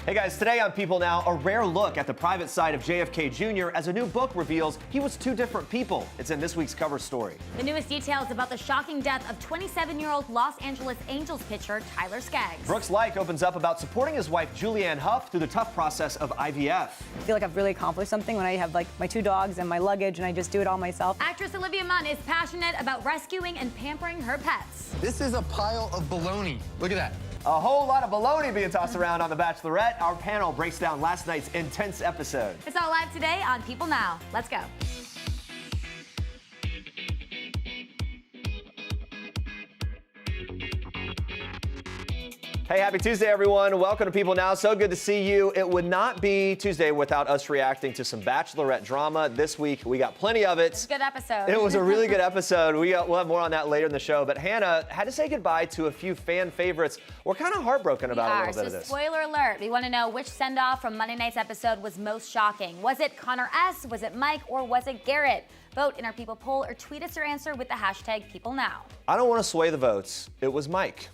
Hey guys, today on People Now, a rare look at the private side of JFK Jr. as a new book reveals he was two different people. It's in this week's cover story. The newest details about the shocking death of 27-year-old Los Angeles Angels pitcher Tyler Skaggs. Brooks Laich opens up about supporting his wife Julianne Hough through the tough process of IVF. I feel like I've really accomplished something when I have like my two dogs and my luggage and I just do it all myself. Actress Olivia Rodrigos is passionate about rescuing and pampering her pets. This is a pile of baloney. Look at that. A whole lot of baloney being tossed around on The Bachelorette. Our panel breaks down last night's intense episode. It's all live today on People Now. Let's go. Hey, happy Tuesday, everyone. Welcome to People Now. So good to see you. It would not be Tuesday without us reacting to some Bachelorette drama. This week, we got plenty of it. Good episode. It was a really good episode. We'll have more on that later in the show. But Hannah had to say goodbye to a few fan favorites. We're kind of heartbroken about a little bit of this. Spoiler alert. We want to know which send-off from Monday night's episode was most shocking. Was it Connor S., was it Mike, or was it Garrett? Vote in our People poll or tweet us your answer with the hashtag PeopleNow. I don't want to sway the votes. It was Mike.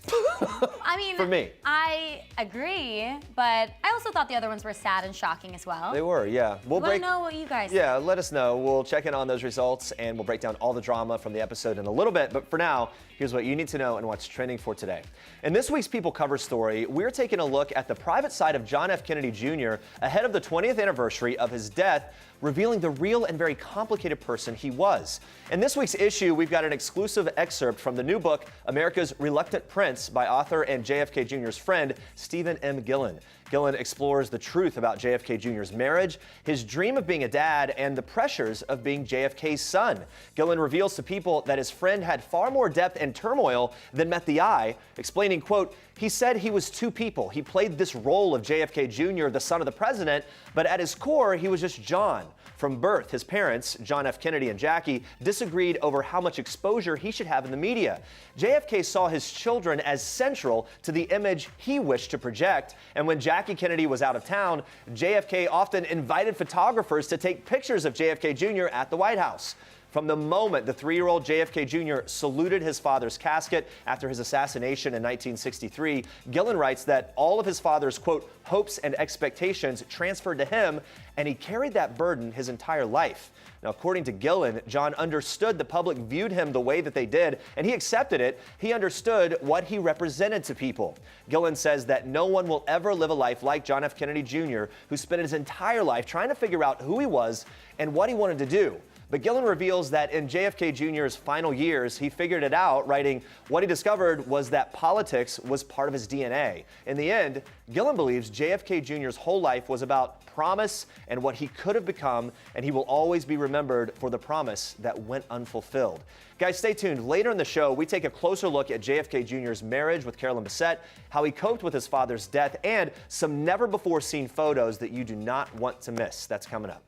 I mean, for me. I agree, but I also thought the other ones were sad and shocking as well. They were, yeah. We'll know what you guys Yeah, let us know. We'll check in on those results and we'll break down all the drama from the episode in a little bit. But for now, here's what you need to know and what's trending for today. In this week's People cover story, we're taking a look at the private side of John F. Kennedy Jr. ahead of the 20th anniversary of his death, revealing the real and very complicated person he was. In this week's issue, we've got an exclusive excerpt from the new book, America's Reluctant Prince, by author and JFK Jr.'s friend, Stephen M. Gillen. Gillen explores the truth about JFK Jr.'s marriage, his dream of being a dad, and the pressures of being JFK's son. Gillen reveals to People that his friend had far more depth and turmoil than met the eye, explaining, quote, he said he was two people. He played this role of JFK Jr., the son of the president, but at his core, he was just John. From birth, his parents, John F. Kennedy and Jackie, disagreed over how much exposure he should have in the media. JFK saw his children as central to the image he wished to project, and when Jackie Kennedy was out of town, JFK often invited photographers to take pictures of JFK Jr. at the White House. From the moment the 3-year-old JFK Jr. saluted his father's casket after his assassination in 1963, Gillen writes that all of his father's, quote, hopes and expectations transferred to him, and he carried that burden his entire life. Now, according to Gillen, John understood the public viewed him the way that they did, and he accepted it. He understood what he represented to people. Gillen says that no one will ever live a life like John F. Kennedy Jr., who spent his entire life trying to figure out who he was and what he wanted to do. But Gillen reveals that in JFK Jr.'s final years, he figured it out, writing, what he discovered was that politics was part of his DNA. In the end, Gillen believes JFK Jr.'s whole life was about promise and what he could have become, and he will always be remembered for the promise that went unfulfilled. Guys, stay tuned. Later in the show, we take a closer look at JFK Jr.'s marriage with Carolyn Bessette, how he coped with his father's death, and some never-before-seen photos that you do not want to miss. That's coming up.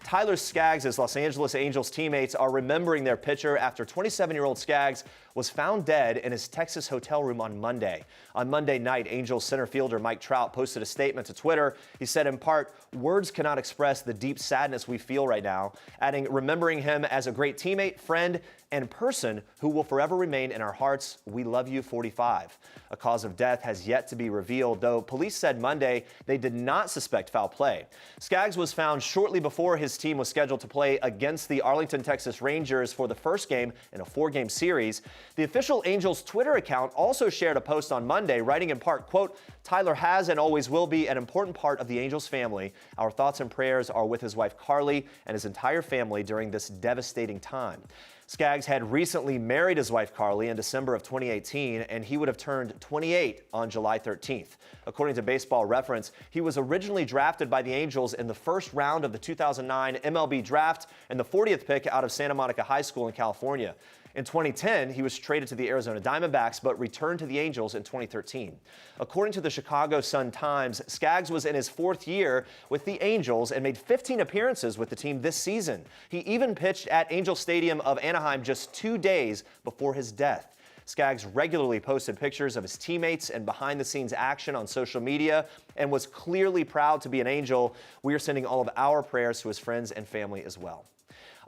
Tyler Skaggs' Los Angeles Angels teammates are remembering their pitcher after 27-year-old Skaggs was found dead in his Texas hotel room on Monday. On Monday night, Angels center fielder Mike Trout posted a statement to Twitter. He said, in part, words cannot express the deep sadness we feel right now, adding, remembering him as a great teammate, friend, and person who will forever remain in our hearts. We love you, 45. A cause of death has yet to be revealed, though police said Monday they did not suspect foul play. Skaggs was found shortly before his team was scheduled to play against the Arlington, Texas Rangers for the first game in a 4-game series. The official Angels Twitter account also shared a post on Monday, writing in part, quote, Tyler has and always will be an important part of the Angels family. Our thoughts and prayers are with his wife Carly and his entire family during this devastating time. Skaggs had recently married his wife Carly in December of 2018, and he would have turned 28 on July 13th. According to Baseball Reference, he was originally drafted by the Angels in the first round of the 2009 MLB draft and the 40th pick out of Santa Monica High School in California. In 2010, he was traded to the Arizona Diamondbacks, but returned to the Angels in 2013. According to the Chicago Sun-Times, Skaggs was in his 4th year with the Angels and made 15 appearances with the team this season. He even pitched at Angel Stadium of Anaheim just 2 days before his death. Skaggs regularly posted pictures of his teammates and behind-the-scenes action on social media and was clearly proud to be an Angel. We are sending all of our prayers to his friends and family as well.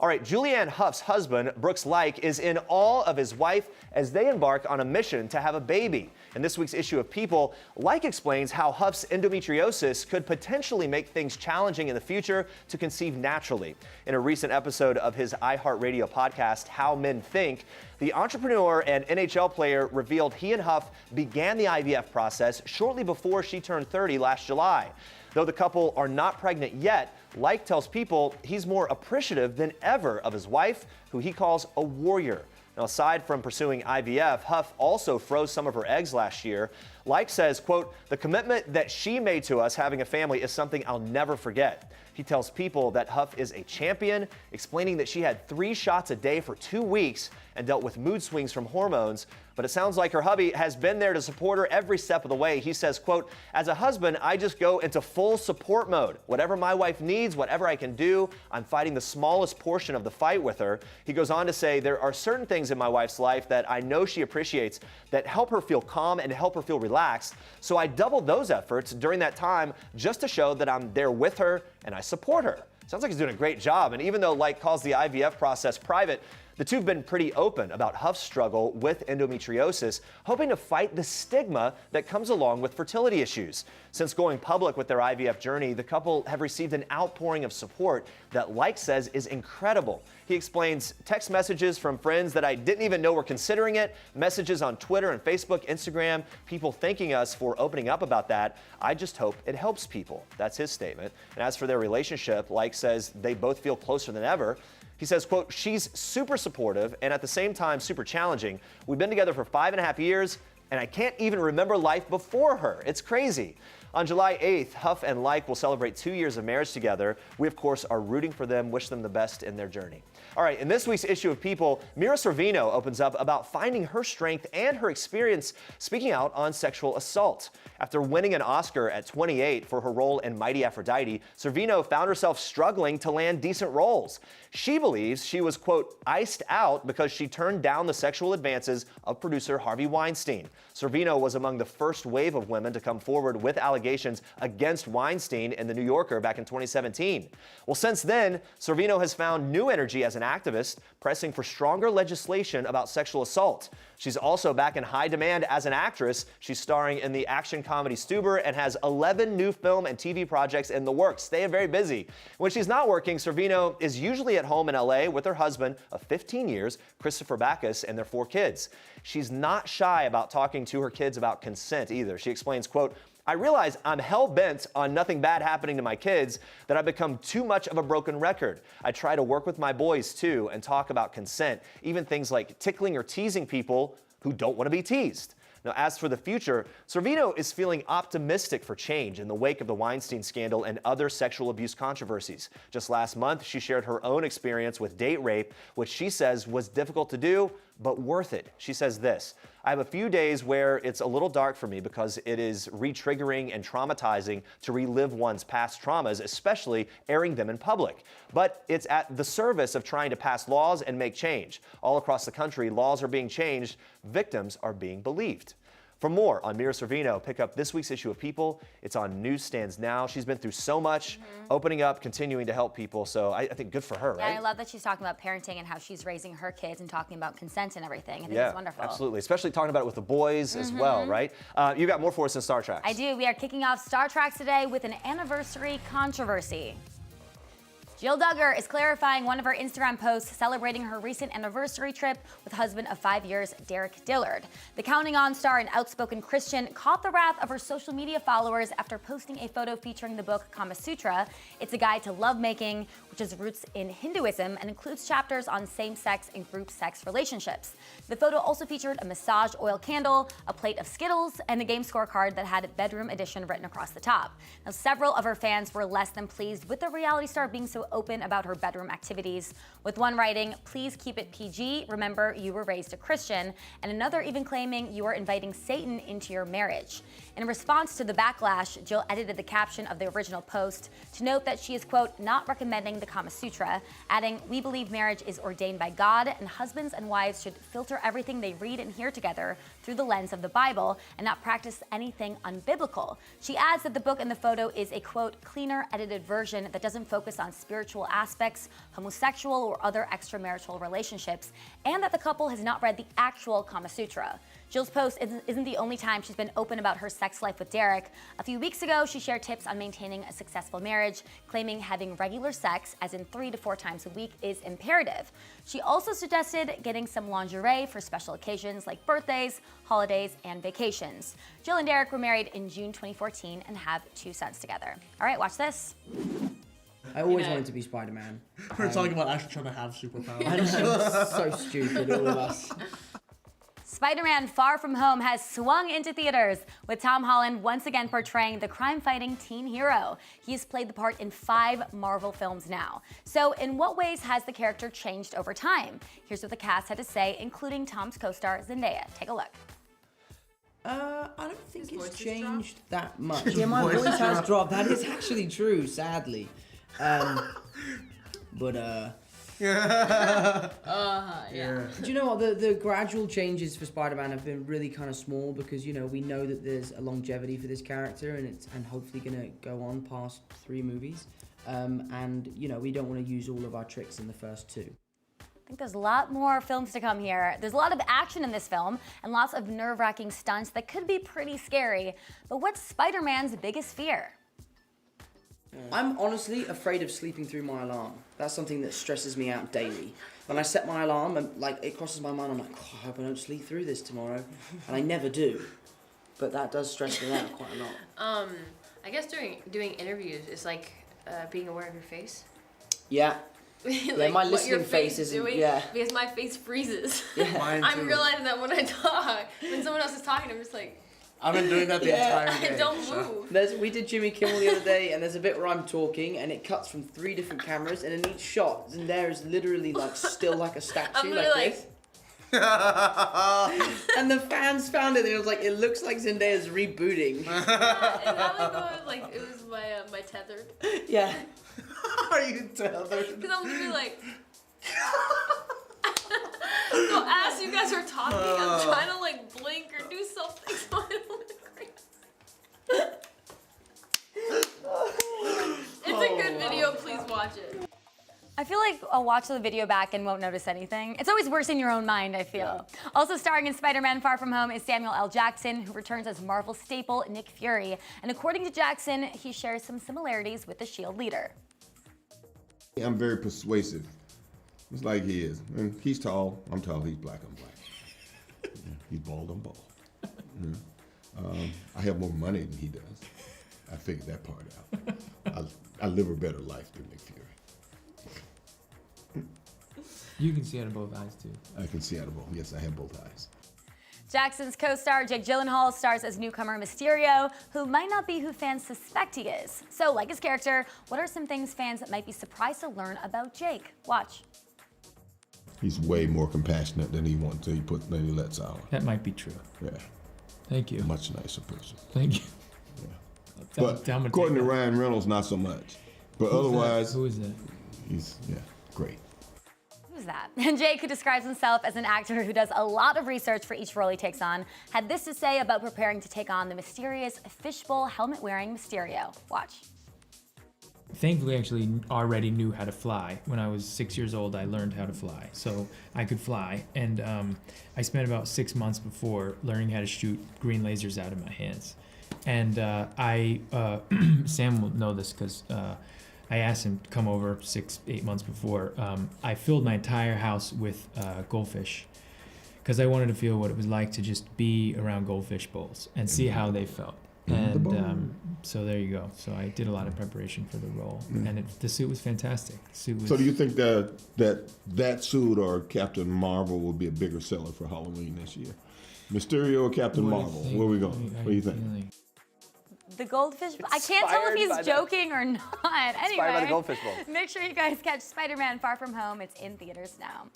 All right, Julianne Hough's husband, Brooks Laich, is in awe of his wife as they embark on a mission to have a baby. In this week's issue of People, Laich explains how Hough's endometriosis could potentially make things challenging in the future to conceive naturally. In a recent episode of his iHeartRadio podcast, How Men Think, the entrepreneur and NHL player revealed he and Hough began the IVF process shortly before she turned 30 last July. Though the couple are not pregnant yet, Laich tells People he's more appreciative than ever of his wife, who he calls a warrior. Now, aside from pursuing IVF, Hough also froze some of her eggs last year. Laich says, quote, "The commitment that she made to us having a family is something I'll never forget." He tells People that Hough is a champion, explaining that she had 3 shots a day for 2 weeks and dealt with mood swings from hormones. But it sounds like her hubby has been there to support her every step of the way. He says, quote, "As a husband, I just go into full support mode. Whatever my wife needs, whatever I can do, I'm fighting the smallest portion of the fight with her." He goes on to say, "There are certain things in my wife's life that I know she appreciates that help her feel calm and help her feel relaxed. So I doubled those efforts during that time just to show that I'm there with her and I support her." Sounds like he's doing a great job. And even though Laich calls the IVF process private, the two have been pretty open about Hough's struggle with endometriosis, hoping to fight the stigma that comes along with fertility issues. Since going public with their IVF journey, the couple have received an outpouring of support that Laich says is incredible. He explains text messages from friends that I didn't even know were considering it, messages on Twitter and Facebook, Instagram, people thanking us for opening up about that. "I just hope it helps people." That's his statement. And as for their relationship, Laich says they both feel closer than ever. He says, quote, "She's super supportive and at the same time super challenging. We've been together for 5.5 years and I can't even remember life before her. It's crazy." On July 8th, Hough and Laich will celebrate 2 years of marriage together. We, of course, are rooting for them, wish them the best in their journey. All right, in this week's issue of People, Mira Sorvino opens up about finding her strength and her experience speaking out on sexual assault. After winning an Oscar at 28 for her role in Mighty Aphrodite, Sorvino found herself struggling to land decent roles. She believes she was, quote, "iced out" because she turned down the sexual advances of producer Harvey Weinstein. Sorvino was among the first wave of women to come forward with allegations against Weinstein in The New Yorker back in 2017. Well, since then, Sorvino has found new energy as an activist, pressing for stronger legislation about sexual assault. She's also back in high demand as an actress. She's starring in the action comedy Stuber and has 11 new film and TV projects in the works, staying very busy. When she's not working, Sorvino is usually at home in LA with her husband of 15 years, Christopher Backus, and their 4 kids. She's not shy about talking to her kids about consent either. She explains, quote, "I realize I'm hell-bent on nothing bad happening to my kids, that I've become too much of a broken record. I try to work with my boys, too, and talk about consent, even things like tickling or teasing people who don't want to be teased." Now, as for the future, Sorvino is feeling optimistic for change in the wake of the Weinstein scandal and other sexual abuse controversies. Just last month, she shared her own experience with date rape, which she says was difficult to do, but worth it. She says this, "I have a few days where it's a little dark for me because it is re-triggering and traumatizing to relive one's past traumas, especially airing them in public. But it's at the service of trying to pass laws and make change. All across the country, laws are being changed. Victims are being believed." For more on Mira Sorvino, pick up this week's issue of People. It's on newsstands now. She's been through so much, opening up, continuing to help people. So I think good for her, right? Yeah, I love that she's talking about parenting and how she's raising her kids and talking about consent and everything. I think it's wonderful. Absolutely. Especially talking about it with the boys as well, right? You got more for us in Star Treks. I do. We are kicking off Star Treks today with an anniversary controversy. Jill Duggar is clarifying one of her Instagram posts celebrating her recent anniversary trip with husband of 5 years, Derek Dillard. The Counting On star and outspoken Christian caught the wrath of her social media followers after posting a photo featuring the book Kama Sutra. It's a guide to lovemaking, which has roots in Hinduism and includes chapters on same-sex and group sex relationships. The photo also featured a massage oil candle, a plate of Skittles, and a game scorecard that had bedroom edition written across the top. Now, several of her fans were less than pleased with the reality star being so open about her bedroom activities, with one writing, "Please keep it PG, remember you were raised a Christian," and another even claiming you are inviting Satan into your marriage. In response to the backlash, Jill edited the caption of the original post to note that she is, quote, "not recommending the Kama Sutra, adding, "We believe marriage is ordained by God, and husbands and wives should filter everything they read and hear together through the lens of the Bible and not practice anything unbiblical." She adds that the book and the photo is a, quote, "cleaner, edited version that doesn't focus on spiritual aspects, homosexual or other extramarital relationships, and that the couple has not read the actual Kama Sutra." Jill's post isn't the only time she's been open about her sex life with Derek. A few weeks ago, she shared tips on maintaining a successful marriage, claiming having regular sex, as in 3 to 4 times a week, is imperative. She also suggested getting some lingerie for special occasions like birthdays, holidays, and vacations. Jill and Derek were married in June 2014 and have 2 sons together. All right, watch this. I always wanted to be Spider-Man. We're talking about actually trying to have superpowers. I know, so stupid, all of us. Spider-Man Far From Home has swung into theaters, with Tom Holland once again portraying the crime-fighting teen hero. He has played the part in 5 Marvel films now. So in what ways has the character changed over time? Here's what the cast had to say, including Tom's co-star Zendaya. Take a look. I don't think it's changed that much. Yeah, my voice has dropped. That is actually true, sadly. Yeah. Do you know what? The gradual changes for Spider-Man have been really kind of small because, you know, we know that there's a longevity for this character and hopefully going to go on past 3 movies. And, you know, we don't want to use all of our tricks in the first 2. I think there's a lot more films to come here. There's a lot of action in this film and lots of nerve-wracking stunts that could be pretty scary. But what's Spider-Man's biggest fear? I'm honestly afraid of sleeping through my alarm. That's something that stresses me out daily. When I set my alarm and like it crosses my mind, I'm like, oh, I hope I don't sleep through this tomorrow. And I never do. But that does stress me out quite a lot. I guess doing interviews is like being aware of your face. Yeah. Like yeah, my listening face isn't, doing, yeah. Because my face freezes. Yeah. I'm realizing that when I talk, when someone else is talking, I'm just like, I've been doing that the entire day. I don't move. We did Jimmy Kimmel the other day, and there's a bit where I'm talking, and it cuts from 3 different cameras, and in each shot, Zendaya is literally like still like a statue, I'm like this. And the fans found it, and it was like, it looks like Zendaya's rebooting. Is that like it was my tethered? Yeah. Are you tethered? Because I'm literally like. So as you guys are talking, I'm trying to like blink or do something so I don't look crazy. It's a good video, please watch it. I feel like I'll watch the video back and won't notice anything. It's always worse in your own mind, I feel. Yeah. Also starring in Spider-Man Far From Home is Samuel L. Jackson, who returns as Marvel staple Nick Fury. And according to Jackson, he shares some similarities with the S.H.I.E.L.D. leader. I'm very persuasive. It's like he is. And he's tall, I'm tall, he's black, I'm black. Yeah, he's bald, I'm bald. Yeah. I have more money than he does. I figured that part out. I live a better life than Nick Fury. You can see out of both eyes, too. I can see out of both. Yes, I have both eyes. Jackson's co-star Jake Gyllenhaal stars as newcomer Mysterio, who might not be who fans suspect he is. So, like his character, what are some things fans might be surprised to learn about Jake? Watch. He's way more compassionate than he lets out. That might be true. Yeah. Thank you. Much nicer person. Thank you. Yeah. But according to Ryan Reynolds, not so much. But otherwise, who is that? He's great. Who's that? And Jake, who describes himself as an actor who does a lot of research for each role he takes on, had this to say about preparing to take on the mysterious fishbowl helmet-wearing Mysterio. Watch. Thankfully, I actually already knew how to fly. When I was 6 years old, I learned how to fly, so I could fly. And I spent about 6 months before learning how to shoot green lasers out of my hands. And Sam will know this because I asked him to come over 6-8 months before. I filled my entire house with goldfish because I wanted to feel what it was like to just be around goldfish bowls and see how they felt. And so there you go. So I did a lot of preparation for the role, and the suit was fantastic. So do you think that suit or Captain Marvel will be a bigger seller for Halloween this year? Mysterio or Captain Marvel? Where are we going? What do you think? The goldfish. I can't tell if he's joking or not. Anyway, Inspired by the goldfish bowl. Make sure you guys catch Spider-Man Far From Home. It's in theaters now.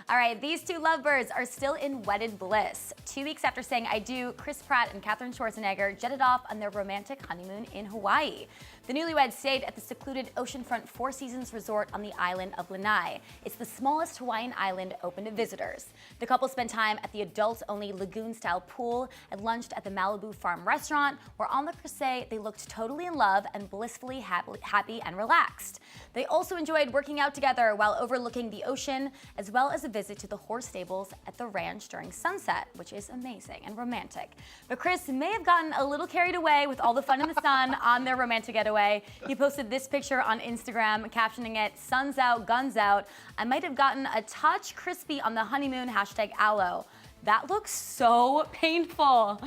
All right, these two lovebirds are still in wedded bliss. 2 weeks after saying I do, Chris Pratt and Katherine Schwarzenegger jetted off on their romantic honeymoon in Hawaii. The newlyweds stayed at the secluded oceanfront Four Seasons resort on the island of Lanai. It's the smallest Hawaiian island open to visitors. The couple spent time at the adults-only lagoon-style pool and lunched at the Malibu Farm restaurant, where on the crusade they looked totally in love and blissfully happy and relaxed. They also enjoyed working out together while overlooking the ocean, as well as a visit to the horse stables at the ranch during sunset, which is amazing and romantic. But Chris may have gotten a little carried away with all the fun in the sun on their romantic getaway. He posted this picture on Instagram, captioning it, "Sun's out, guns out. I might have gotten a touch crispy on the honeymoon, #aloe." That looks so painful.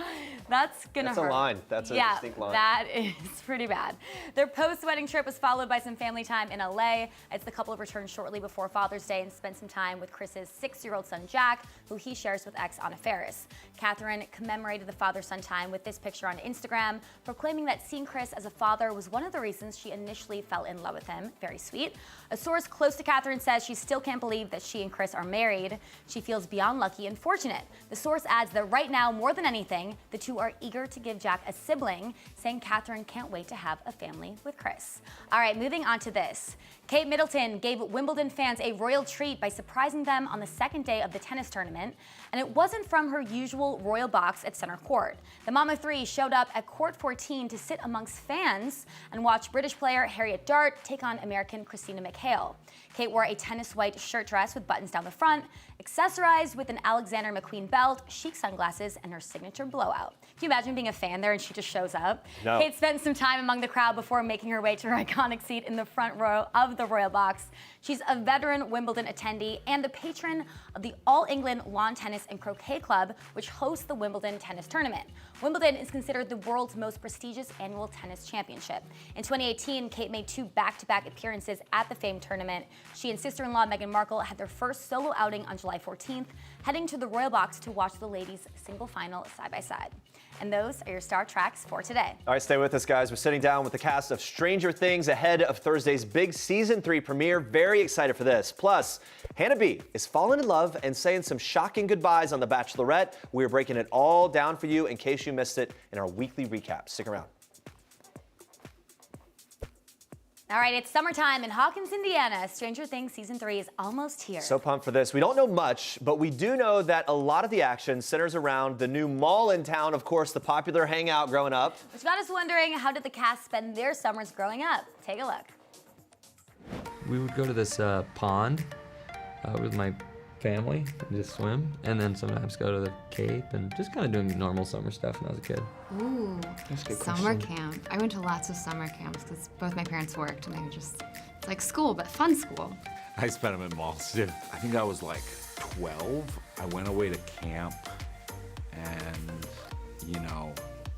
That's gonna hurt. That's a line. That's a distinct line. That is pretty bad. Their post-wedding trip was followed by some family time in LA. As the couple returned shortly before Father's Day and spent some time with Chris's 6-year-old son, Jack, who he shares with ex Anna Faris. Katherine commemorated the father-son time with this picture on Instagram, proclaiming that seeing Chris as a father was one of the reasons she initially fell in love with him. Very sweet. A source close to Katherine says she still can't believe that she and Chris are married. She feels beyond lucky and fortunate. The source adds that right now, more than anything, the two are eager to give Jack a sibling, saying Katherine can't wait to have a family with Chris. All right, moving on to this. Kate Middleton gave Wimbledon fans a royal treat by surprising them on the second day of the tennis tournament, and it wasn't from her usual royal box at center court. The mom of three showed up at court 14 to sit amongst fans and watch British player Harriet Dart take on American Christina McHale. Kate wore a tennis white shirt dress with buttons down the front, accessorized with an Alexander McQueen belt, chic sunglasses, and her signature blowout. Can you imagine being a fan there and she just shows up? No. Kate spent some time among the crowd before making her way to her iconic seat in the front row of the royal box. She's a veteran Wimbledon attendee and the patron of the All England Lawn Tennis and Croquet Club, which hosts the Wimbledon tennis tournament. Wimbledon is considered the world's most prestigious annual tennis championship. In 2018, Kate made 2 back-to-back appearances at the famed tournament. She and sister-in-law Meghan Markle had their first solo outing on July 14th, heading to the royal box to watch the ladies' single final side by side. And those are your star tracks for today. All right, stay with us, guys. We're sitting down with the cast of Stranger Things ahead of Thursday's big Season 3 premiere. Very excited for this. Plus, Hannah B is falling in love and saying some shocking goodbyes on The Bachelorette. We're breaking it all down for you in case you missed it in our weekly recap. Stick around. All right, it's summertime in Hawkins, Indiana. Stranger Things Season 3 is almost here. So pumped for this. We don't know much, but we do know that a lot of the action centers around the new mall in town, of course, the popular hangout growing up. Which got us wondering, how did the cast spend their summers growing up? Take a look. We would go to this pond with my family and just swim, and then sometimes go to the Cape and just kind of doing normal summer stuff when I was a kid. Ooh, summer camp. I went to lots of summer camps because both my parents worked, and they were just, it's like school, but fun school. I spent them in malls too. I think I was like 12. I went away to camp, and you know,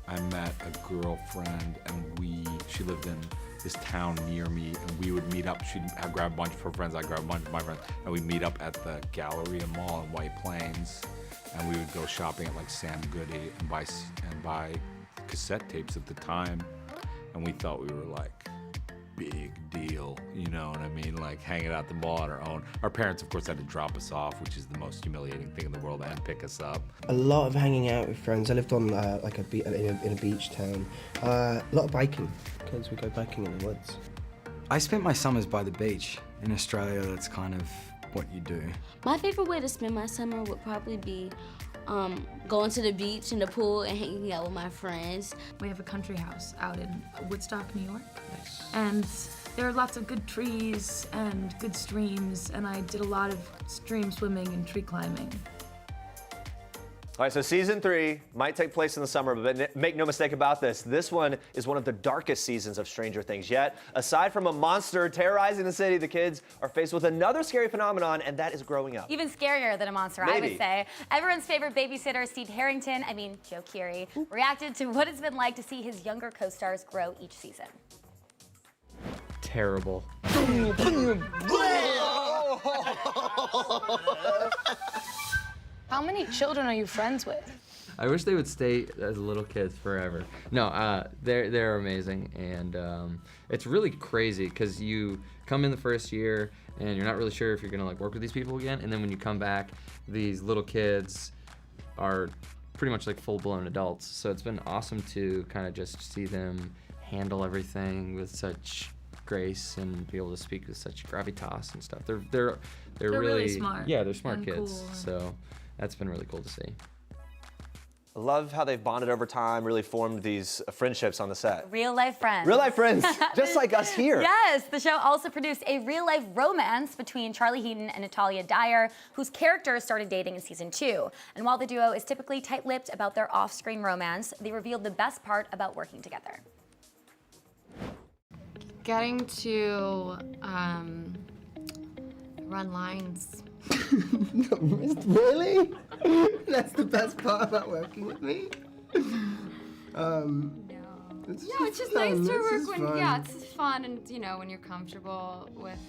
I met a girlfriend, and she lived in this town near me, and we would meet up. She'd grab a bunch of her friends, I'd grab a bunch of my friends, and we'd meet up at the Galleria Mall in White Plains, and we would go shopping at like Sam Goody and buy cassette tapes at the time, and we thought we were like big deal, you know what I mean? Like hanging out at the mall on our own. Our parents, of course, had to drop us off, which is the most humiliating thing in the world, and pick us up. A lot of hanging out with friends. I lived on like in a beach town. A lot of biking, because we go biking in the woods. I spent my summers by the beach. In Australia, that's kind of what you do. My favorite way to spend my summer would probably be going to the beach and the pool and hanging out with my friends. We have a country house out in Woodstock, New York. Nice. And there are lots of good trees and good streams, and I did a lot of stream swimming and tree climbing. All right, so Season 3 might take place in the summer, but make no mistake about this. This one is one of the darkest seasons of Stranger Things yet. Aside from a monster terrorizing the city, the kids are faced with another scary phenomenon, and that is growing up. Even scarier than a monster, Maybe. I would say. Everyone's favorite babysitter, Steve Harrington, Joe Keery, reacted to what it's been like to see his younger co-stars grow each season. Terrible. How many children are you friends with? I wish they would stay as little kids forever. No, they're amazing, and it's really crazy because you come in the first year and you're not really sure if you're gonna like work with these people again, and then when you come back, these little kids are pretty much like full-blown adults. So it's been awesome to kind of just see them handle everything with such grace and be able to speak with such gravitas and stuff. They're really smart. Yeah, they're smart and kids. cool. So that's been really cool to see. I love how they've bonded over time, really formed these friendships on the set. Real life friends. Real life friends, just like us here. Yes, the show also produced a real life romance between Charlie Heaton and Natalie Dyer, whose characters started dating in season 2. And while the duo is typically tight-lipped about their off-screen romance, they revealed the best part about working together. Getting to run lines. Really? That's the best part about working with me? It's just nice to work when, it's fun and, you know, when you're comfortable with,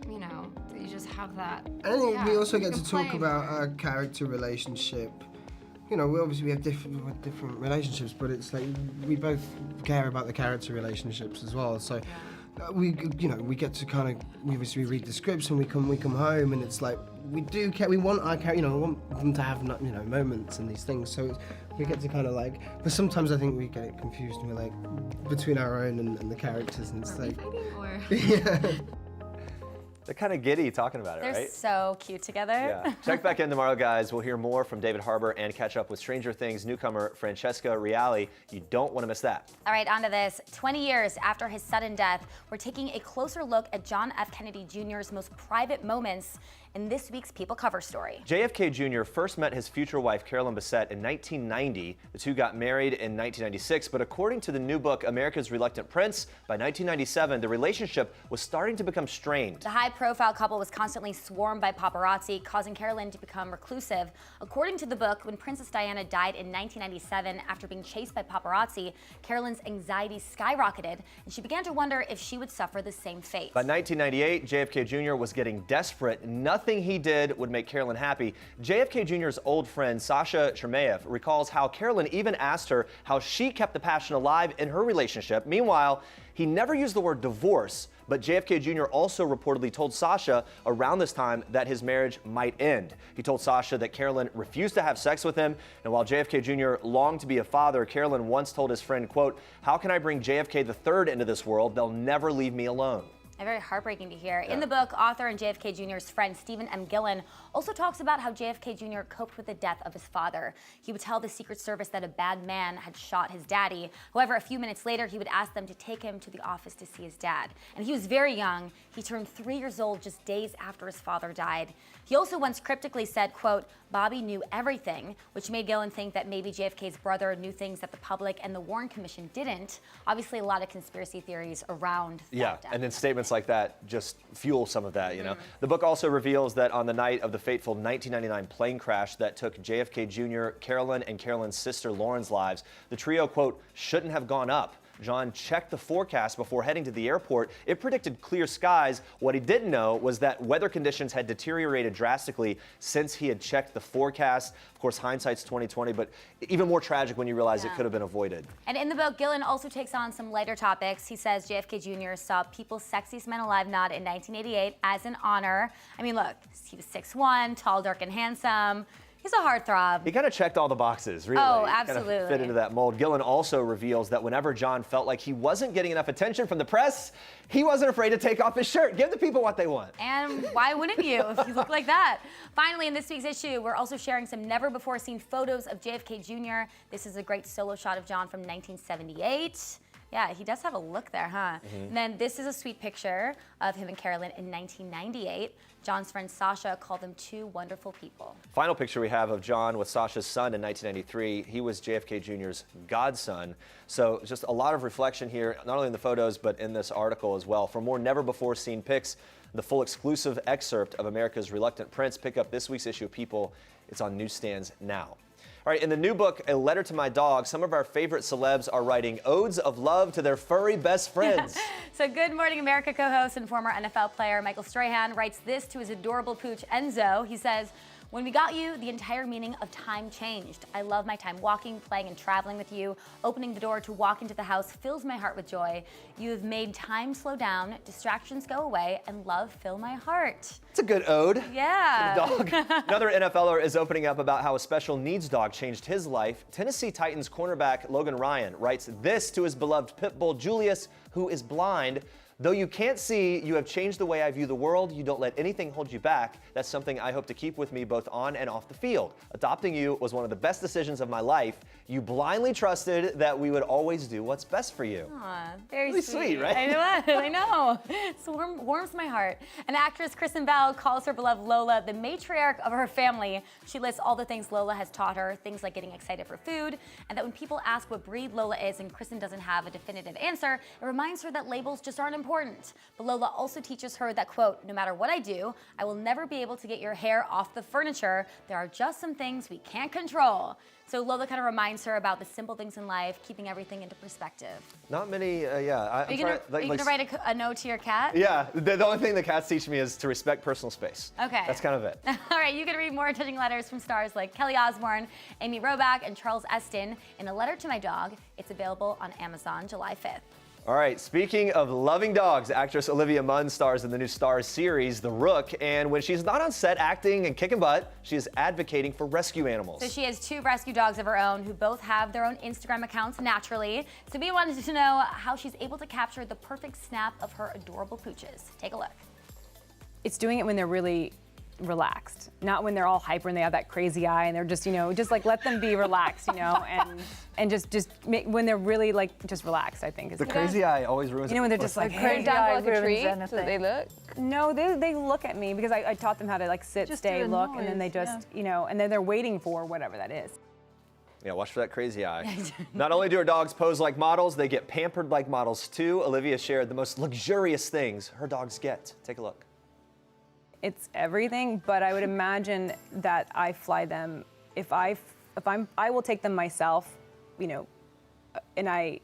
you know, you just have that. I think we also you get can to talk play about more. our character relationship. You know, we obviously have different relationships, but it's like we both care about the character relationships as well. So we get to kind of, we obviously read the scripts and we come home and it's like we do care. We want our character, we want them to have moments and these things. So we get to kind of like, but sometimes I think we get it confused and we're like between our own and the characters, and it's like, yeah. They're kind of giddy talking about it, They're right? so cute together. Yeah. Check back in tomorrow, guys. We'll hear more from David Harbour and catch up with Stranger Things newcomer Francesca Reale. You don't want to miss that. All right, on to this. 20 years after his sudden death, we're taking a closer look at John F. Kennedy Jr.'s most private moments in this week's People Cover story. JFK Jr. first met his future wife, Carolyn Bessette, in 1990. The two got married in 1996, but according to the new book, America's Reluctant Prince, by 1997, the relationship was starting to become strained. The high-profile couple was constantly swarmed by paparazzi, causing Carolyn to become reclusive. According to the book, when Princess Diana died in 1997 after being chased by paparazzi, Carolyn's anxiety skyrocketed, and she began to wonder if she would suffer the same fate. By 1998, JFK Jr. was getting desperate. Nothing he did would make Carolyn happy. JFK Jr.'s old friend, Sasha Chermayeff, recalls how Carolyn even asked her how she kept the passion alive in her relationship. Meanwhile, he never used the word divorce, but JFK Jr. also reportedly told Sasha around this time that his marriage might end. He told Sasha that Carolyn refused to have sex with him, and while JFK Jr. longed to be a father, Carolyn once told his friend, quote, "How can I bring JFK III into this world? They'll never leave me alone." Very heartbreaking to hear. In the book, author and JFK Jr.'s friend Stephen M. Gillen also talks about how JFK Jr. coped with the death of his father. He would tell the Secret Service that a bad man had shot his daddy. However, a few minutes later, he would ask them to take him to the office to see his dad. And he was very young. He turned 3 years old just days after his father died. He also once cryptically said, quote, "Bobby knew everything," which made Gillen think that maybe JFK's brother knew things that the public and the Warren Commission didn't. Obviously, a lot of conspiracy theories around that death. And then statements like that just fuel some of that, you know. The book also reveals that on the night of the fateful 1999 plane crash that took JFK Jr., Carolyn, and Carolyn's sister Lauren's lives, the trio, quote, "shouldn't have gone up." John checked the forecast before heading to the airport. It predicted clear skies. What he didn't know was that weather conditions had deteriorated drastically since he had checked the forecast. Of course, hindsight's 2020, but even more tragic when you realize it could have been avoided. And in the book, Gillen also takes on some lighter topics. He says JFK Jr. saw People's Sexiest Men Alive nod in 1988 as an honor. I mean, look, he was 6'1", tall, dark, and handsome. He's a heartthrob. He kind of checked all the boxes, really. Oh, He absolutely. kind of fit into that mold. Gillen also reveals that whenever John felt like he wasn't getting enough attention from the press, he wasn't afraid to take off his shirt. Give the people what they want. And why wouldn't you if you look like that? Finally, in this week's issue, we're also sharing some never-before-seen photos of JFK Jr. This is a great solo shot of John from 1978. Yeah, he does have a look there, huh? And then this is a sweet picture of him and Carolyn in 1998. John's friend Sasha called them two wonderful people. Final picture we have of John with Sasha's son in 1993. He was JFK Jr.'s godson. So just a lot of reflection here, not only in the photos, but in this article as well. For more never-before-seen pics, the full exclusive excerpt of America's Reluctant Prince, pick up this week's issue of People. It's on newsstands now. All right, in the new book, A Letter to My Dog, some of our favorite celebs are writing odes of love to their furry best friends. So Good Morning America co-host and former NFL player Michael Strahan writes this to his adorable pooch Enzo. He says, When we got you, the entire meaning of time changed. I love my time walking, playing, and traveling with you. Opening the door to walk into the house fills my heart with joy. You have made time slow down, distractions go away, and love fill my heart. It's a good ode. Yeah. For the dog. Another NFLer is opening up about how a special needs dog changed his life. Tennessee Titans cornerback Logan Ryan writes this to his beloved pit bull Julius, who is blind. Though you can't see, you have changed the way I view the world. You don't let anything hold you back. That's something I hope to keep with me both on and off the field. Adopting you was one of the best decisions of my life. You blindly trusted that we would always do what's best for you. Aw, very Really sweet, right? I know. It warms my heart. And actress Kristen Bell calls her beloved Lola the matriarch of her family. She lists all the things Lola has taught her, things like getting excited for food, and that when people ask what breed Lola is and Kristen doesn't have a definitive answer, it reminds her that labels just aren't important. But Lola also teaches her that, quote, no matter what I do, I will never be able to get your hair off the furniture. There are just some things we can't control. So Lola kind of reminds her about the simple things in life, keeping everything into perspective. Not many, yeah. Are you gonna write a note to your cat? Yeah, the only thing the cats teach me is to respect personal space. Okay. That's kind of it. All right, you can read more touching letters from stars like Kelly Osbourne, Amy Robach, and Charles Eston in A Letter to My Dog. It's available on Amazon July 5th. All right, speaking of loving dogs, actress Olivia Munn stars in the new Starz series, The Rook, and when she's not on set acting and kicking butt, she is advocating for rescue animals. So she has 2 rescue dogs of her own who both have their own Instagram accounts naturally. So we wanted to know how she's able to capture the perfect snap of her adorable pooches. Take a look. It's doing it when they're really relaxed, not when they're all hyper and they have that crazy eye and they're just, just like let them be relaxed, and just make, when they're really like just relaxed, I think. Is the crazy eye always ruins it. When they're just like crazy eye like a tree, so they look? No, they look at me because I taught them how to like sit, stay, look, and then they just, and then they're waiting for whatever that is. Yeah, watch for that crazy eye. Not only do her dogs pose like models, they get pampered like models too. Olivia shared the most luxurious things her dogs get. Take a look. It's everything, but I would imagine that I fly them. I will take them myself, and I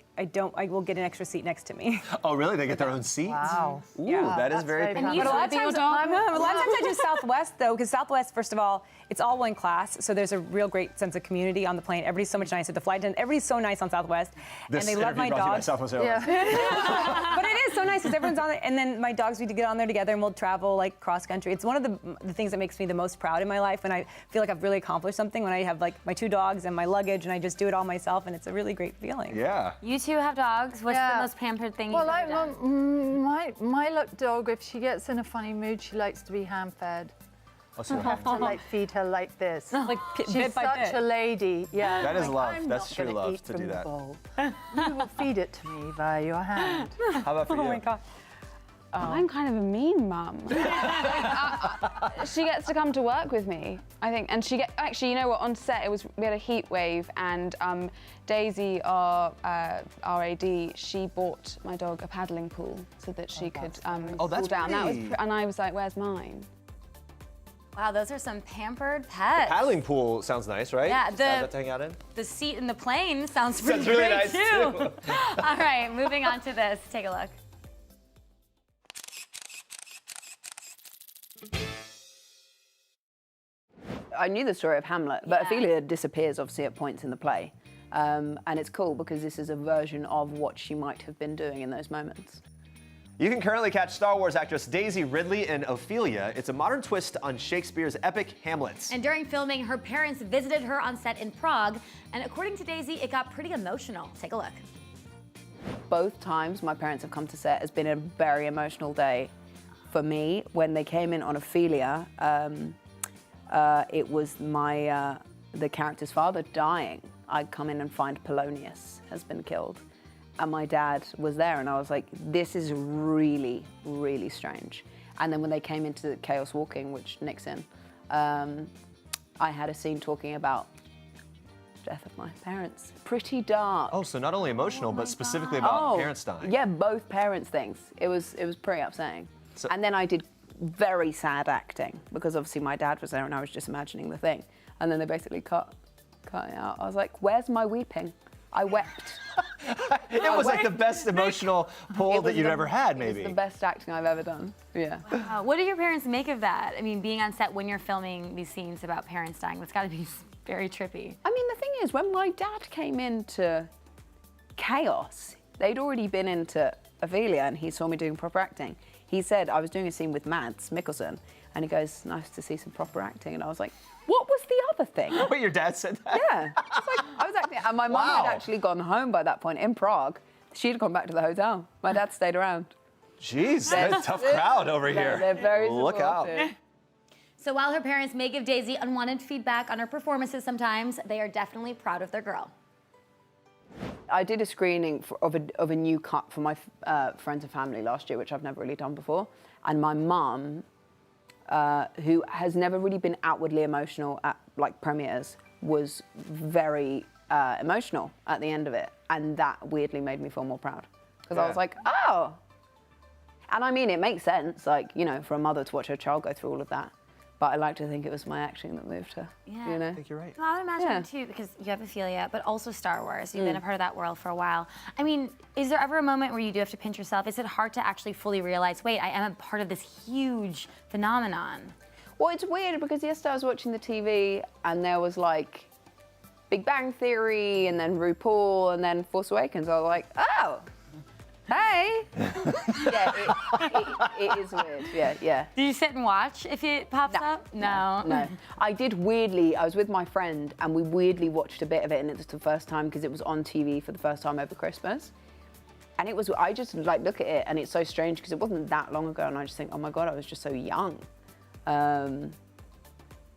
will get an extra seat next to me. Oh, really? They get their own seats? Wow. Ooh, Yeah. that is very But a lot of times I do Southwest though, because Southwest, first of all, it's all one class, so there's a real great sense of community on the plane. Everybody's so much nicer. The flight attendant, everybody's so nice on Southwest, and they love my dogs. Southwest Airlines. But it is so nice because everyone's on it, and then my dogs, we get on there together and we'll travel like cross country. It's one of the things that makes me the most proud in my life when I feel like I've really accomplished something, when I have like my 2 dogs and my luggage and I just do it all myself, and it's a really great feeling. Yeah. You 2 have dogs. What's the most pampered thing you've ever done? My dog, if she gets in a funny mood, she likes to be hand-fed. Oh, so I have to like feed her like this. Like She's bit by such bit. a lady. Yeah. That is like, love. I'm That's not true gonna love eat to from do the that. bowl. You will feed it to me via your hand. How about for you? Oh my God. I'm kind of a mean mum. She gets to come to work with me, I think, and actually, you know what? On set, we had a heat wave, and Daisy, our AD, she bought my dog a paddling pool so that she could cool down. And I was like, "Where's mine?" Wow, those are some pampered pets. The paddling pool sounds nice, right? Yeah, Just have that to hang out in. The seat in the plane sounds pretty really great nice, too. All right, moving on to this. Take a look. I knew the story of Hamlet, but Ophelia disappears obviously at points in the play. And it's cool because this is a version of what she might have been doing in those moments. You can currently catch Star Wars actress Daisy Ridley in Ophelia. It's a modern twist on Shakespeare's epic Hamlet. And during filming, her parents visited her on set in Prague, and according to Daisy, it got pretty emotional. Take a look. Both times my parents have come to set has been a very emotional day for me. When they came in on Ophelia, it was the character's father dying. I'd come in and find Polonius has been killed. And my dad was there, and I was like, this is really, really strange. And then when they came into Chaos Walking, which Nick's in, I had a scene talking about death of my parents. Pretty dark. Oh, so not only emotional, but specifically about parents dying. Yeah, both parents' things. It was pretty upsetting. And then I did very sad acting, because obviously my dad was there and I was just imagining the thing. And then they basically cut it out. I was like, where's my weeping? I wept. It was like the best emotional pull that you've ever had, maybe. It was the best acting I've ever done. Yeah. What do your parents make of that? I mean, being on set when you're filming these scenes about parents dying, that's got to be very trippy. I mean, the thing is, when my dad came into Chaos, they'd already been into Ophelia, and he saw me doing proper acting. He said, I was doing a scene with Mads Mikkelsen, and he goes, nice to see some proper acting. And I was like, what was the other thing? Wait, your dad said that? Yeah. I was acting, and my mum had actually gone home by that point in Prague. She'd gone back to the hotel. My dad stayed around. Jeez, that's a tough crowd over here. They're very Look out. So while her parents may give Daisy unwanted feedback on her performances sometimes, they are definitely proud of their girl. I did a screening of a new cut for my friends and family last year, which I've never really done before. And my mum, who has never really been outwardly emotional at like premieres, was very emotional at the end of it. And that weirdly made me feel more proud. Because I was like, oh. And I mean, it makes sense, like, you know, for a mother to watch her child go through all of that. But I like to think it was my acting that moved her. Yeah. You know? I think you're right. Well, I would imagine too, because you have Ophelia, but also Star Wars. You've been a part of that world for a while. I mean, is there ever a moment where you do have to pinch yourself? Is it hard to actually fully realize, wait, I am a part of this huge phenomenon? Well, it's weird because yesterday I was watching the TV and there was like Big Bang Theory and then RuPaul and then Force Awakens. I was like, oh, hey. Yeah, it is weird. Yeah. Do you sit and watch if it pops up? No. I did weirdly, I was with my friend and we weirdly watched a bit of it, and it was the first time because it was on TV for the first time over Christmas. And it was, I just like look at it and it's so strange because it wasn't that long ago and I just think, oh my God, I was just so young.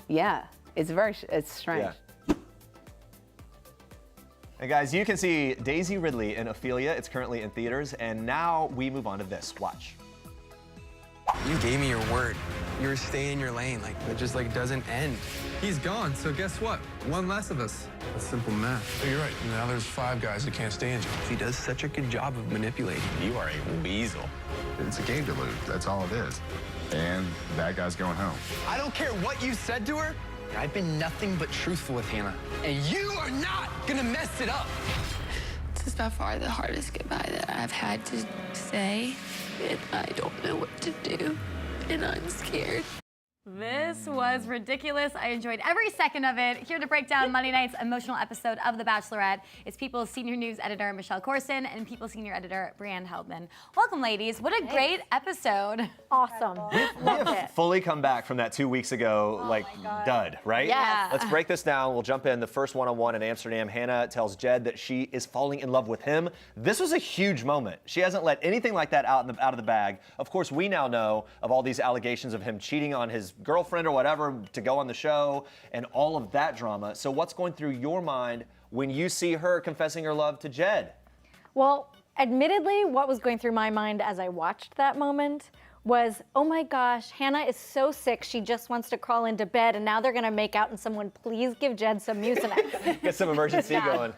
Yeah, it's strange. Yeah. And guys, you can see Daisy Ridley in Ophelia. It's currently in theaters. And now we move on to this. Watch. You gave me your word. You were staying in your lane. Like, it just like doesn't end. He's gone, so guess what? One less of us. That's simple math. You're right. Now there's 5 guys who can't stand you. He does such a good job of manipulating. You are a weasel. It's a game to lose. That's all it is. And that guy's going home. I don't care what you said to her. I've been nothing but truthful with Hannah. And you are not gonna mess it up. This is by far the hardest goodbye that I've had to say. And I don't know what to do. And I'm scared. This was ridiculous. I enjoyed every second of it. Here to break down Monday night's emotional episode of The Bachelorette is People's senior news editor, Michele Corriston, and People's senior editor, Breanne Heldman. Welcome, ladies. What a great episode. Awesome. We have fully come back from that 2 weeks ago, dud, right? Yeah. Let's break this down. We'll jump in. The first one-on-one in Amsterdam. Hannah tells Jed that she is falling in love with him. This was a huge moment. She hasn't let anything like that out of the bag. Of course, we now know of all these allegations of him cheating on his girlfriend or whatever to go on the show and all of that drama. So what's going through your mind when you see her confessing her love to Jed? Well, admittedly, what was going through my mind as I watched that moment was, oh my gosh, Hannah is so sick, she just wants to crawl into bed, and now they're gonna make out, and someone please give Jed some Mucinex. Get some emergency going.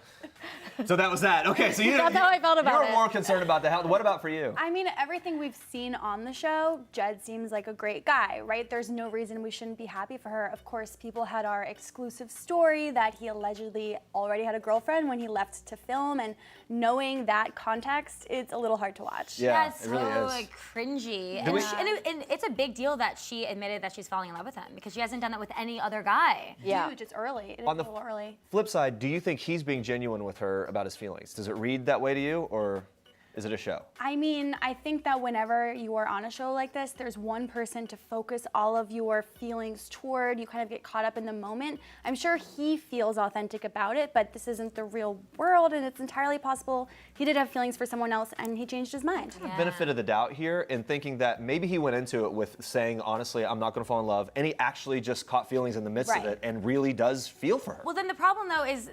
So that was that. Okay, so That's how I felt about you were it. more concerned about the health. What about for you? I mean, everything we've seen on the show, Jed seems like a great guy, right? There's no reason we shouldn't be happy for her. Of course, people had our exclusive story that he allegedly already had a girlfriend when he left to film, and knowing that context, it's a little hard to watch. Yeah, it's it really so is. like cringy. Do we- And it's a big deal that she admitted that she's falling in love with him because she hasn't done that with any other guy. Huge, it's early. It is On a the little early. Flip side, do you think he's being genuine with her about his feelings? Does it read that way to you, or is it a show? I mean, I think that whenever you are on a show like this, there's one person to focus all of your feelings toward. You kind of get caught up in the moment. I'm sure he feels authentic about it, but this isn't the real world, and it's entirely possible he did have feelings for someone else and he changed his mind. Benefit of the doubt here in thinking that maybe he went into it with saying, honestly, I'm not going to fall in love, and he actually just caught feelings in the midst of Right. it and really does feel for her. Well, then the problem though is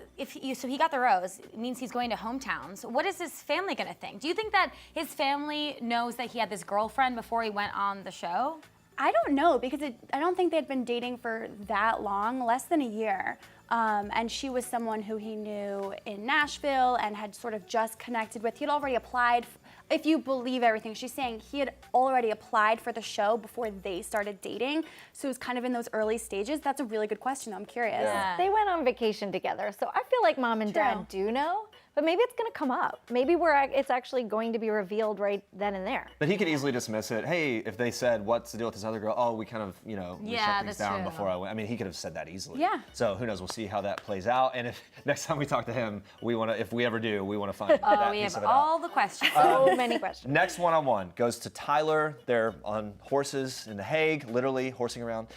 so he got the rose, it means he's going to hometowns. What is his family gonna think? Do you think that his family knows that he had this girlfriend before he went on the show? I don't know, because I don't think they'd been dating for that long, less than a year. And she was someone who he knew in Nashville and had sort of just connected with. He had already applied, if you believe everything she's saying, he had already applied for the show before they started dating. So it was kind of in those early stages. That's a really good question, though. I'm curious. They went on vacation together, so I feel like mom and dad do know. but maybe it's going to come up. Maybe it's actually going to be revealed right then and there. But he could easily dismiss it. Hey, if they said, what's the deal with this other girl? Oh, we kind of, we shut things down before I went. I mean, he could have said that easily. Yeah. So who knows? We'll see how that plays out. And if next time we talk to him, if we ever do, we want to find that we piece have of it all out. the questions. So many questions. Next one-on-one goes to Tyler. They're on horses in The Hague, literally horsing around.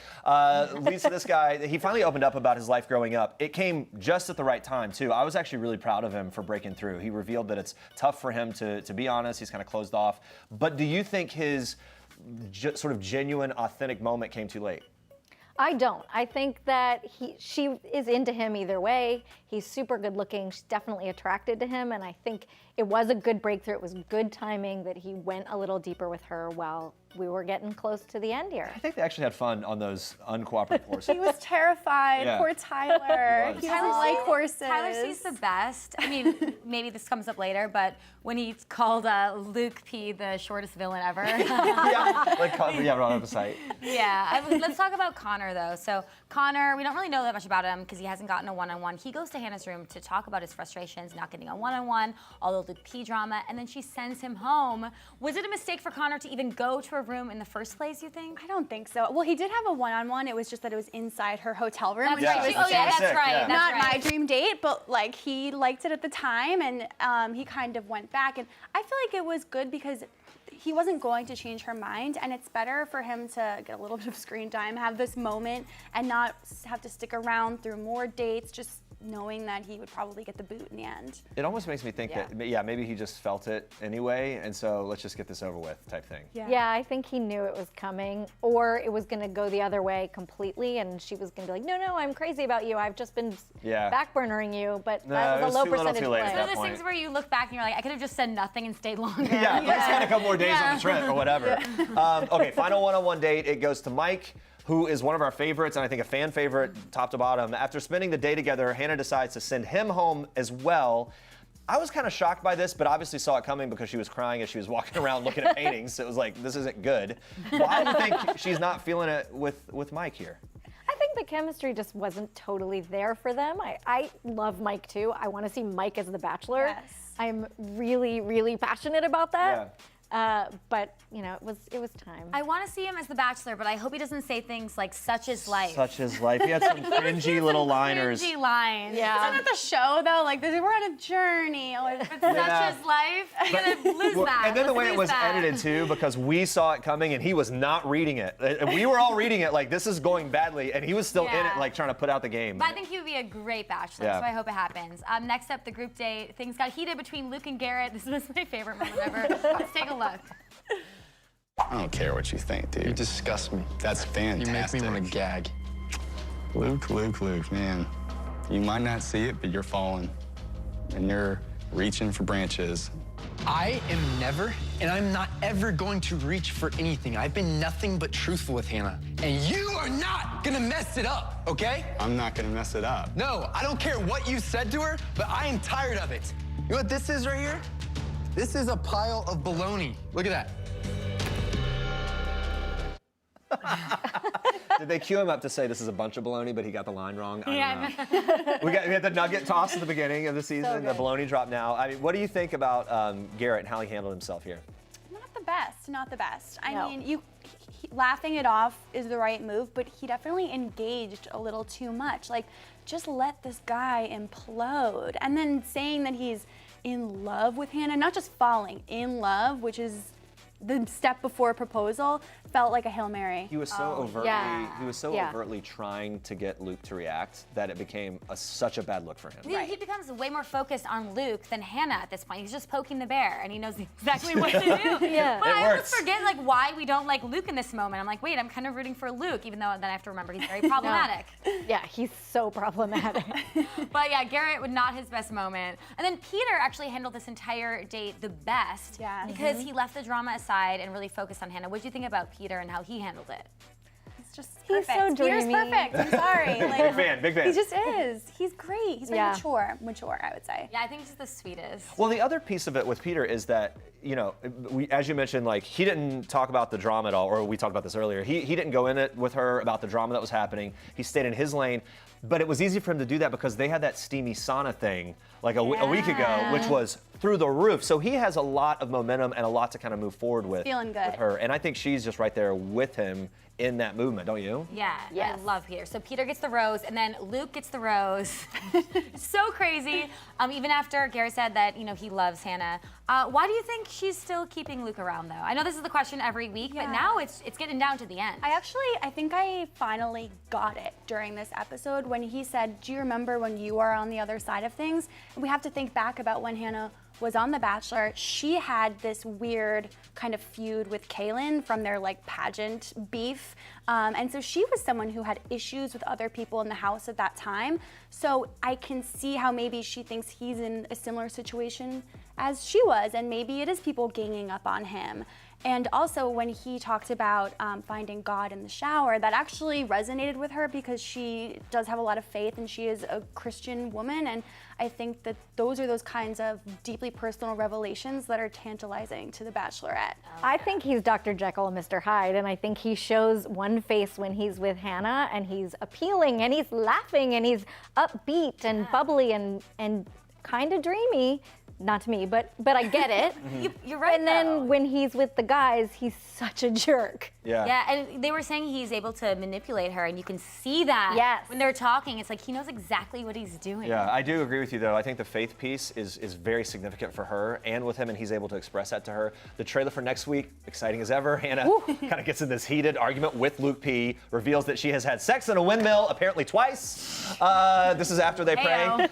Leads to this guy. He finally opened up about his life growing up. It came just at the right time, too. I was actually really proud of him for breaking through. He revealed that it's tough for him to be honest. He's kind of closed off. But do you think his sort of genuine, authentic moment came too late? I don't. I think that she is into him either way. He's super good looking. She's definitely attracted to him. And I think it was a good breakthrough. It was good timing that he went a little deeper with her while we were getting close to the end here. I think they actually had fun on those uncooperative horses. He was terrified. Yeah. Poor Tyler. He doesn't like horses. Tyler sees the best. I mean, maybe this comes up later, but when he called Luke P the shortest villain ever. Right on the site. Yeah. Let's talk about Connor, though. So Connor, we don't really know that much about him because he hasn't gotten a one-on-one. He goes to Hannah's room to talk about his frustrations, not getting a one-on-one, all the Luke P drama, and then she sends him home. Was it a mistake for Connor to even go to her room in the first place, you think? I don't think so. Well, he did have a one-on-one. It was just that it was inside her hotel room. That's right. That's right. Not my dream date, but like he liked it at the time, and he kind of went back. And I feel like it was good because he wasn't going to change her mind, and it's better for him to get a little bit of screen time, have this moment, and not have to stick around through more dates, just knowing that he would probably get the boot in the end. It almost makes me think that, maybe he just felt it anyway, and so let's just get this over with type thing. Yeah, I think he knew it was coming, or it was going to go the other way completely, and she was going to be like, no, I'm crazy about you. I've just been backburnering you, but that was a low percentage play. It's one of those things where you look back and you're like, I could have just said nothing and stayed longer. Let's spend a couple more days on the trip or whatever. Okay, final one-on-one date. It goes to Mike, who is one of our favorites, and I think a fan favorite, top to bottom. After spending the day together, Hannah decides to send him home as well. I was kind of shocked by this, but obviously saw it coming because she was crying as she was walking around looking at paintings. So it was like, this isn't good. Why do you think she's not feeling it with Mike here? I think the chemistry just wasn't totally there for them. I love Mike too. I want to see Mike as the Bachelor. Yes. I'm really, really passionate about that. But it was time. I want to see him as the Bachelor, but I hope he doesn't say things like "such is life." Such is life. He had some cringy little liners. Cringy lines. Yeah. Isn't it the show though? Like we're on a journey. Such is life. You're gonna lose that. And then the way it was edited too, because we saw it coming and he was not reading it. And we were all reading it like this is going badly, and he was still in it, like trying to put out the game. But I think he would be a great Bachelor, so I hope it happens. Next up, the group date. Things got heated between Luke and Garrett. This was my favorite moment ever. Let's take a look. I don't care what you think, dude. You disgust me. That's fantastic. You make me want to gag. Luke, man. You might not see it, but you're falling. And you're reaching for branches. I am never, and I'm not ever going to reach for anything. I've been nothing but truthful with Hannah. And you are not gonna mess it up, okay? I'm not gonna mess it up. No, I don't care what you said to her, but I am tired of it. You know what this is right here? This is a pile of baloney. Look at that. Did they cue him up to say this is a bunch of baloney, but he got the line wrong? I don't know. We had the nugget toss at the beginning of the season, the baloney drop now. I mean, what do you think about Garrett and how he handled himself here? Not the best. I mean, laughing it off is the right move, but he definitely engaged a little too much. Like, just let this guy implode. And then saying that he's in love with Hannah, not just falling, in love, which is the step before proposal, felt like a Hail Mary. He was so overtly trying to get Luke to react that it became such a bad look for him. Yeah, he becomes way more focused on Luke than Hannah at this point. He's just poking the bear, and he knows exactly what to do. But I always forget why we don't like Luke in this moment. I'm like, wait, I'm kind of rooting for Luke, even though then I have to remember he's very problematic. Yeah, he's so problematic. But yeah, Garrett would not his best moment. And then Peter actually handled this entire date the best because he left the drama aside and really focused on Hannah. What did you think about Peter and how he handled it? just He's perfect. so Peter's dreamy. perfect. I'm sorry. Big fan, big fan. He just is. He's great. He's very Yeah. mature, I would say. Yeah, I think he's the sweetest. Well, the other piece of it with Peter is that, you know, as you mentioned, like, he didn't talk about the drama at all, or we talked about this earlier. He didn't go in it with her about the drama that was happening. He stayed in his lane. But it was easy for him to do that because they had that steamy sauna thing like a week ago, which was through the roof. So he has a lot of momentum and a lot to kind of move forward with, Feeling good. with her. And I think she's just right there with him in that movement, don't you? Yeah, I love Peter. So Peter gets the rose, and then Luke gets the rose. So crazy. Even after Gary said that, you know, he loves Hannah. Why do you think she's still keeping Luke around, though? I know this is the question every week, but now it's getting down to the end. I think I finally got it during this episode when he said, do you remember when you are on the other side of things? And we have to think back about when Hannah was on The Bachelor. She had this weird kind of feud with Kaylin from their like pageant beef. And so she was someone who had issues with other people in the house at that time. So I can see how maybe she thinks he's in a similar situation as she was, and maybe it is people ganging up on him. And also when he talked about finding God in the shower, that actually resonated with her because she does have a lot of faith and she is a Christian woman. And I think that those are those kinds of deeply personal revelations that are tantalizing to The Bachelorette. I think he's Dr. Jekyll and Mr. Hyde, and I think he shows one face when he's with Hannah, and he's appealing, and he's laughing, and he's upbeat and bubbly and kind of dreamy. Not to me, but I get it. You're right, And then when he's with the guys, he's such a jerk. Yeah. Yeah, and they were saying he's able to manipulate her, and you can see that when they're talking. It's like he knows exactly what he's doing. Yeah, I do agree with you, though. I think the faith piece is very significant for her and with him, and he's able to express that to her. The trailer for next week, exciting as ever. Hannah kind of gets in this heated argument with Luke P, reveals that she has had sex in a windmill, apparently twice. This is after they pray.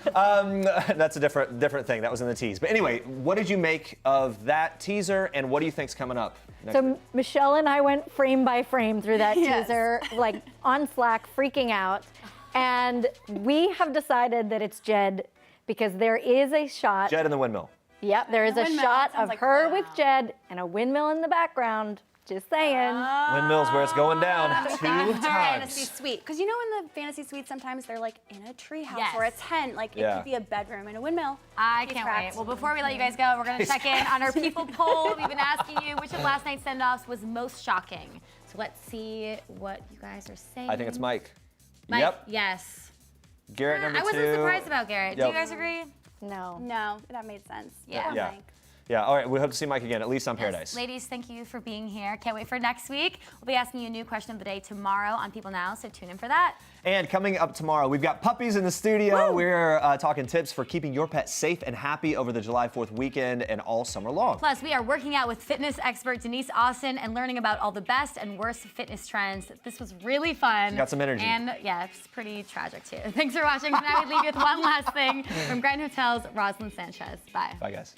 That's a different thing. That was in the tease. But anyway, what did you make of that teaser, and what do you think's coming up next So week? Michelle and I went frame by frame through that teaser, like on Slack, freaking out. And we have decided that it's Jed because there is a shot. Jed in the windmill. Yep, there is a windmill, shot sounds of like her fun. with Jed and a windmill in the background. Just saying. Windmill's where it's going down 2 Fantasy times. suite, because you know in the fantasy suite sometimes they're like in a treehouse Yes. or a tent, like it Yeah. could be a bedroom in a windmill. I He's can't trapped. wait. Well, before we let you guys go, we're going to check in on our people poll. We've been asking you which of last night's send-offs was most shocking. So let's see what you guys are saying. I think it's Mike. Mike, Yep. yes. Garrett number 2. I wasn't surprised about Garrett. Do Yep. you guys agree? No, that made sense. Yeah. Yeah. Yeah, all right, we hope to see Mike again, at least on Paradise. Ladies, thank you for being here. Can't wait for next week. We'll be asking you a new question of the day tomorrow on People Now, so tune in for that. And coming up tomorrow, we've got puppies in the studio. Woo! We're talking tips for keeping your pet safe and happy over the July 4th weekend and all summer long. Plus, we are working out with fitness expert Denise Austin and learning about all the best and worst fitness trends. This was really fun. Got some energy. And yeah, it's pretty tragic too. Thanks for watching. Now we leave you with one last thing from Grand Hotel's Rosalyn Sanchez. Bye. Bye, guys.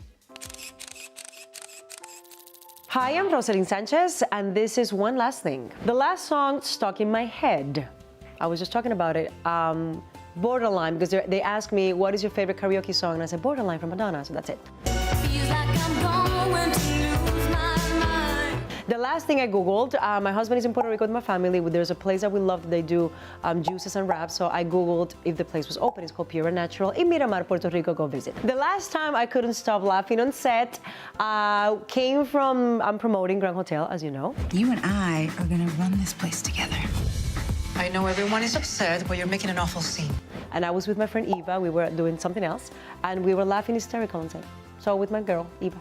Hi, I'm Rosalyn Sanchez, and this is One Last Thing. The last song stuck in my head. I was just talking about it. Borderline, because they asked me, what is your favorite karaoke song? And I said, Borderline from Madonna, so that's it. The last thing I Googled, my husband is in Puerto Rico with my family. There's a place that we love that they do juices and wraps. So I Googled if the place was open. It's called Pure and Natural in Miramar, Puerto Rico. Go visit. The last time I couldn't stop laughing on set came from promoting Grand Hotel, as you know. You and I are gonna run this place together. I know everyone is upset, but you're making an awful scene. And I was with my friend Eva. We were doing something else, and we were laughing hysterical on set. So with my girl, Eva.